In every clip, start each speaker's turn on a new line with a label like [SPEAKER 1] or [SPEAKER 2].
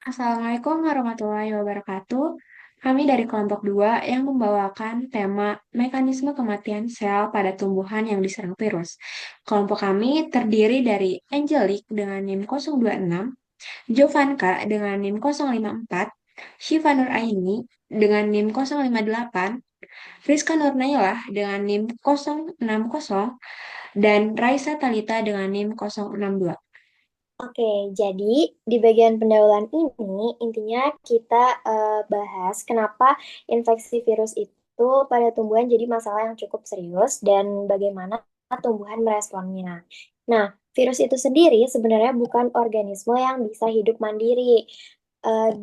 [SPEAKER 1] Assalamualaikum warahmatullahi wabarakatuh. Kami dari kelompok 2 yang membawakan tema mekanisme kematian sel pada tumbuhan yang diserang virus. Kelompok kami terdiri dari Angelic dengan NIM 026, Jovanka dengan NIM 054, Syifa Nur Aini dengan NIM 058, Rizka Nurnailah dengan NIM 060, dan Raisa Talita dengan NIM 062.
[SPEAKER 2] Oke, jadi di bagian pendahuluan ini intinya kita bahas kenapa infeksi virus itu pada tumbuhan jadi masalah yang cukup serius dan bagaimana tumbuhan meresponnya. Nah, virus itu sendiri sebenarnya bukan organisme yang bisa hidup mandiri.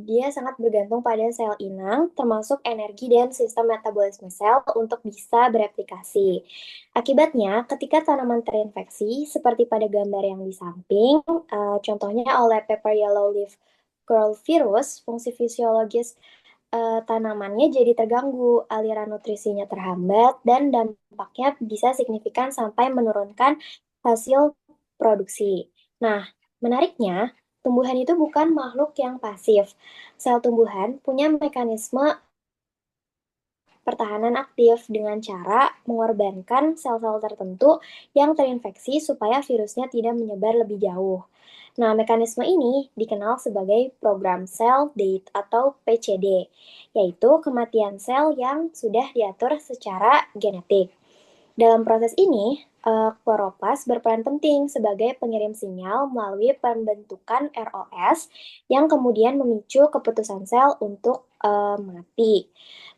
[SPEAKER 2] Dia sangat bergantung pada sel inang, termasuk energi dan sistem metabolisme sel untuk bisa bereplikasi. Akibatnya, ketika tanaman terinfeksi, seperti pada gambar yang di samping, contohnya oleh paper yellow leaf curl virus, fungsi fisiologis tanamannya jadi terganggu, aliran nutrisinya terhambat, dan dampaknya bisa signifikan sampai menurunkan hasil produksi. Nah, menariknya, tumbuhan itu bukan makhluk yang pasif. Sel tumbuhan punya mekanisme pertahanan aktif dengan cara mengorbankan sel-sel tertentu yang terinfeksi supaya virusnya tidak menyebar lebih jauh. Nah, mekanisme ini dikenal sebagai program cell death atau PCD, yaitu kematian sel yang sudah diatur secara genetik. Dalam proses ini, kloroplas berperan penting sebagai pengirim sinyal melalui pembentukan ROS yang kemudian memicu keputusan sel untuk mati.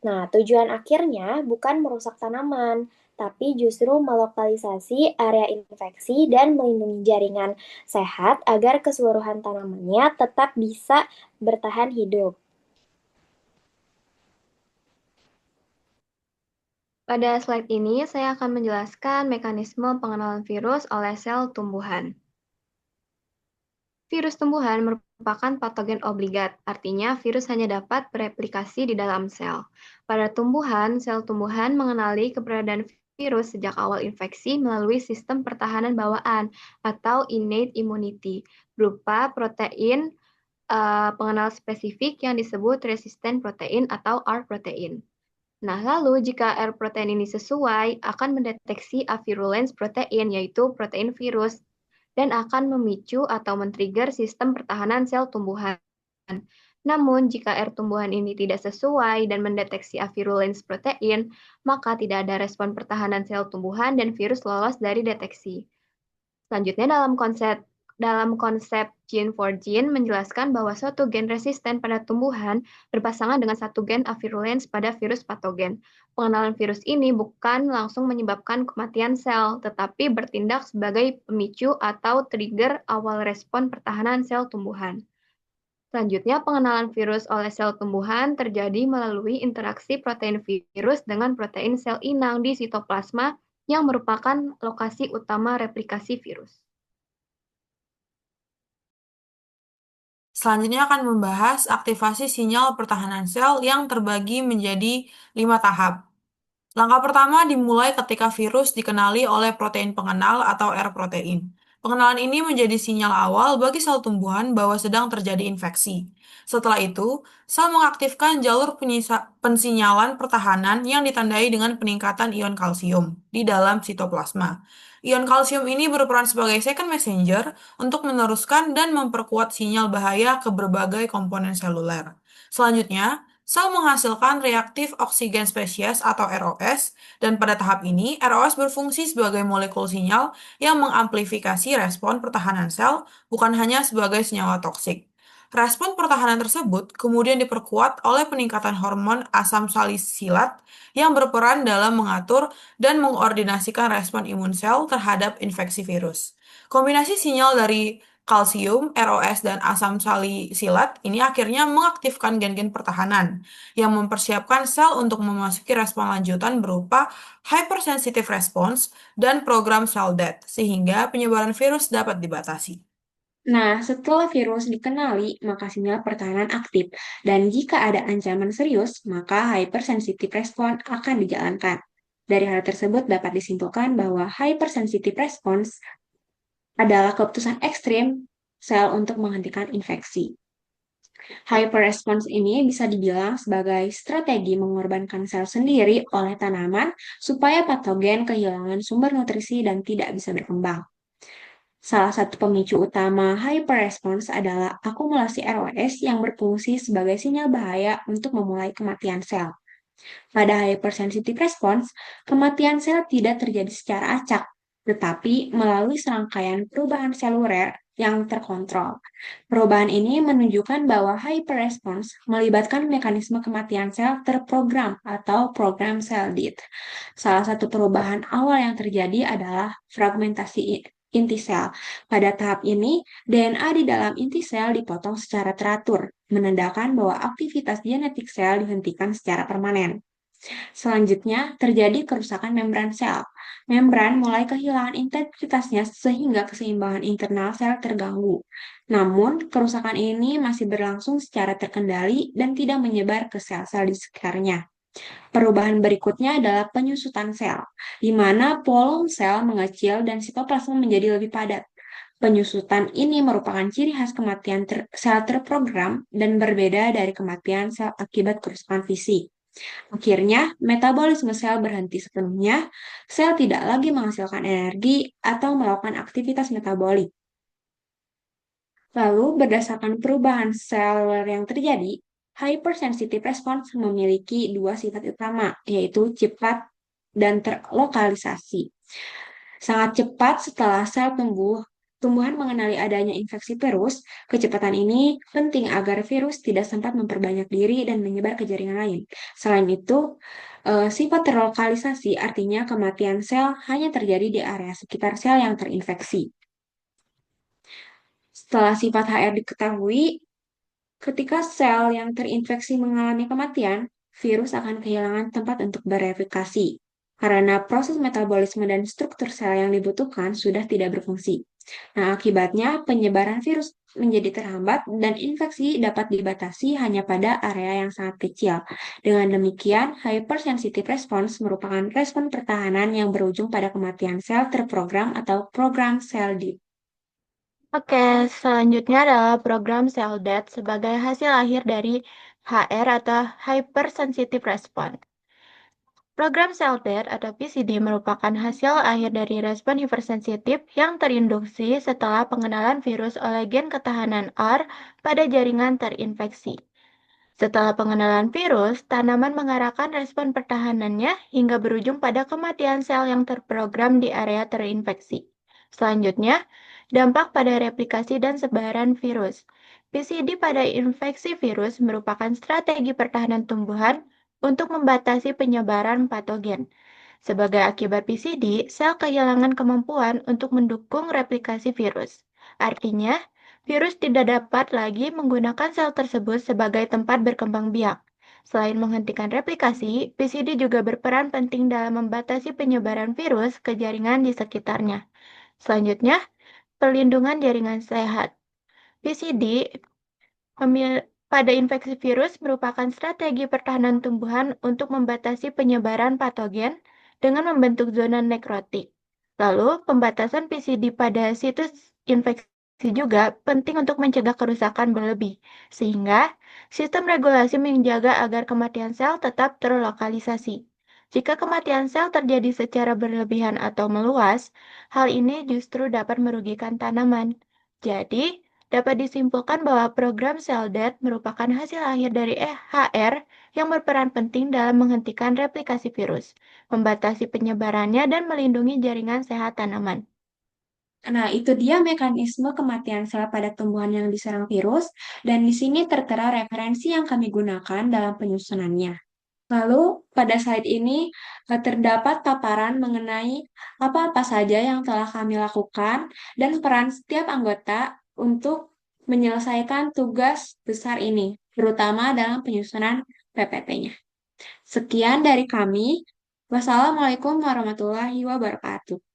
[SPEAKER 2] Nah, tujuan akhirnya bukan merusak tanaman, tapi justru melokalisasi area infeksi dan melindungi jaringan sehat agar keseluruhan tanamannya tetap bisa bertahan hidup.
[SPEAKER 3] Pada slide ini, saya akan menjelaskan mekanisme pengenalan virus oleh sel tumbuhan. Virus tumbuhan merupakan patogen obligat, artinya virus hanya dapat bereplikasi di dalam sel. Pada tumbuhan, sel tumbuhan mengenali keberadaan virus sejak awal infeksi melalui sistem pertahanan bawaan atau innate immunity, berupa protein pengenal spesifik yang disebut resistant protein atau R protein. Nah, lalu jika R protein ini sesuai, akan mendeteksi avirulence protein, yaitu protein virus, dan akan memicu atau men-trigger sistem pertahanan sel tumbuhan. Namun, jika R tumbuhan ini tidak sesuai dan mendeteksi avirulence protein, maka tidak ada respon pertahanan sel tumbuhan dan virus lolos dari deteksi. Selanjutnya dalam konsep gene for gene menjelaskan bahwa suatu gen resisten pada tumbuhan berpasangan dengan satu gen avirulence pada virus patogen. Pengenalan virus ini bukan langsung menyebabkan kematian sel, tetapi bertindak sebagai pemicu atau trigger awal respon pertahanan sel tumbuhan. Selanjutnya, pengenalan virus oleh sel tumbuhan terjadi melalui interaksi protein virus dengan protein sel inang di sitoplasma yang merupakan lokasi utama replikasi virus.
[SPEAKER 4] Selanjutnya akan membahas aktivasi sinyal pertahanan sel yang terbagi menjadi 5 tahap. Langkah pertama dimulai ketika virus dikenali oleh protein pengenal atau R protein. Pengenalan ini menjadi sinyal awal bagi sel tumbuhan bahwa sedang terjadi infeksi. Setelah itu, sel mengaktifkan jalur pensinyalan pertahanan yang ditandai dengan peningkatan ion kalsium di dalam sitoplasma. Ion kalsium ini berperan sebagai second messenger untuk meneruskan dan memperkuat sinyal bahaya ke berbagai komponen seluler. Selanjutnya, sel menghasilkan reaktif oksigen spesies atau ROS, dan pada tahap ini, ROS berfungsi sebagai molekul sinyal yang mengamplifikasi respon pertahanan sel, bukan hanya sebagai senyawa toksik. Respon pertahanan tersebut kemudian diperkuat oleh peningkatan hormon asam salisilat yang berperan dalam mengatur dan mengordinasikan respon imun sel terhadap infeksi virus. Kombinasi sinyal dari kalsium, ROS, dan asam salisilat ini akhirnya mengaktifkan gen-gen pertahanan yang mempersiapkan sel untuk memasuki respon lanjutan berupa hypersensitive response dan program cell death, sehingga penyebaran virus dapat dibatasi.
[SPEAKER 1] Nah, setelah virus dikenali, maka sinyal pertahanan aktif. Dan jika ada ancaman serius, maka hypersensitive response akan dijalankan. Dari hal tersebut dapat disimpulkan bahwa hypersensitive response adalah keputusan ekstrim sel untuk menghentikan infeksi. Hyperresponse ini bisa dibilang sebagai strategi mengorbankan sel sendiri oleh tanaman supaya patogen kehilangan sumber nutrisi dan tidak bisa berkembang. Salah satu pemicu utama hyperresponse adalah akumulasi ROS yang berfungsi sebagai sinyal bahaya untuk memulai kematian sel. Pada hypersensitive response, kematian sel tidak terjadi secara acak, tetapi melalui serangkaian perubahan seluler yang terkontrol. Perubahan ini menunjukkan bahwa hyperresponse melibatkan mekanisme kematian sel terprogram atau program cell death. Salah satu perubahan awal yang terjadi adalah fragmentasi inti sel. Pada tahap ini, DNA di dalam inti sel dipotong secara teratur, menandakan bahwa aktivitas genetik sel dihentikan secara permanen. Selanjutnya, terjadi kerusakan membran sel. Membran mulai kehilangan integritasnya sehingga keseimbangan internal sel terganggu. Namun, kerusakan ini masih berlangsung secara terkendali dan tidak menyebar ke sel-sel di sekitarnya. Perubahan berikutnya adalah penyusutan sel, di mana volume sel mengecil dan sitoplasma menjadi lebih padat. Penyusutan ini merupakan ciri khas kematian sel terprogram dan berbeda dari kematian sel akibat kerusakan fisik. Akhirnya, metabolisme sel berhenti sepenuhnya, sel tidak lagi menghasilkan energi atau melakukan aktivitas metabolik. Lalu, berdasarkan perubahan seluler yang terjadi, hypersensitive response memiliki dua sifat utama, yaitu cepat dan terlokalisasi. Sangat cepat setelah sel tumbuhan mengenali adanya infeksi virus, kecepatan ini penting agar virus tidak sempat memperbanyak diri dan menyebar ke jaringan lain. Selain itu, sifat terlokalisasi artinya kematian sel hanya terjadi di area sekitar sel yang terinfeksi. Setelah sifat HR diketahui, ketika sel yang terinfeksi mengalami kematian, virus akan kehilangan tempat untuk bereplikasi karena proses metabolisme dan struktur sel yang dibutuhkan sudah tidak berfungsi. Nah, akibatnya penyebaran virus menjadi terhambat dan infeksi dapat dibatasi hanya pada area yang sangat kecil. Dengan demikian, hypersensitive response merupakan respon pertahanan yang berujung pada kematian sel terprogram atau program cell death.
[SPEAKER 5] Oke, selanjutnya adalah program cell death sebagai hasil akhir dari HR atau hypersensitive response. Program cell death atau PCD merupakan hasil akhir dari respon hipersensitif yang terinduksi setelah pengenalan virus oleh gen ketahanan R pada jaringan terinfeksi. Setelah pengenalan virus, tanaman mengarahkan respon pertahanannya hingga berujung pada kematian sel yang terprogram di area terinfeksi. Selanjutnya, dampak pada replikasi dan sebaran virus. PCD pada infeksi virus merupakan strategi pertahanan tumbuhan untuk membatasi penyebaran patogen. Sebagai akibat PCD, sel kehilangan kemampuan untuk mendukung replikasi virus. Artinya, virus tidak dapat lagi menggunakan sel tersebut sebagai tempat berkembang biak. Selain menghentikan replikasi, PCD juga berperan penting dalam membatasi penyebaran virus ke jaringan di sekitarnya. Selanjutnya, perlindungan jaringan sehat. PCD pada infeksi virus merupakan strategi pertahanan tumbuhan untuk membatasi penyebaran patogen dengan membentuk zona nekrotik. Lalu, pembatasan PCD pada situs infeksi juga penting untuk mencegah kerusakan berlebih, sehingga sistem regulasi menjaga agar kematian sel tetap terlokalisasi. Jika kematian sel terjadi secara berlebihan atau meluas, hal ini justru dapat merugikan tanaman. Jadi, dapat disimpulkan bahwa program cell death merupakan hasil akhir dari HR yang berperan penting dalam menghentikan replikasi virus, membatasi penyebarannya, dan melindungi jaringan sehat tanaman.
[SPEAKER 1] Nah, itu dia mekanisme kematian sel pada tumbuhan yang diserang virus, dan di sini tertera referensi yang kami gunakan dalam penyusunannya. Lalu, pada slide ini terdapat paparan mengenai apa-apa saja yang telah kami lakukan dan peran setiap anggota untuk menyelesaikan tugas besar ini, terutama dalam penyusunan PPT-nya. Sekian dari kami. Wassalamualaikum warahmatullahi wabarakatuh.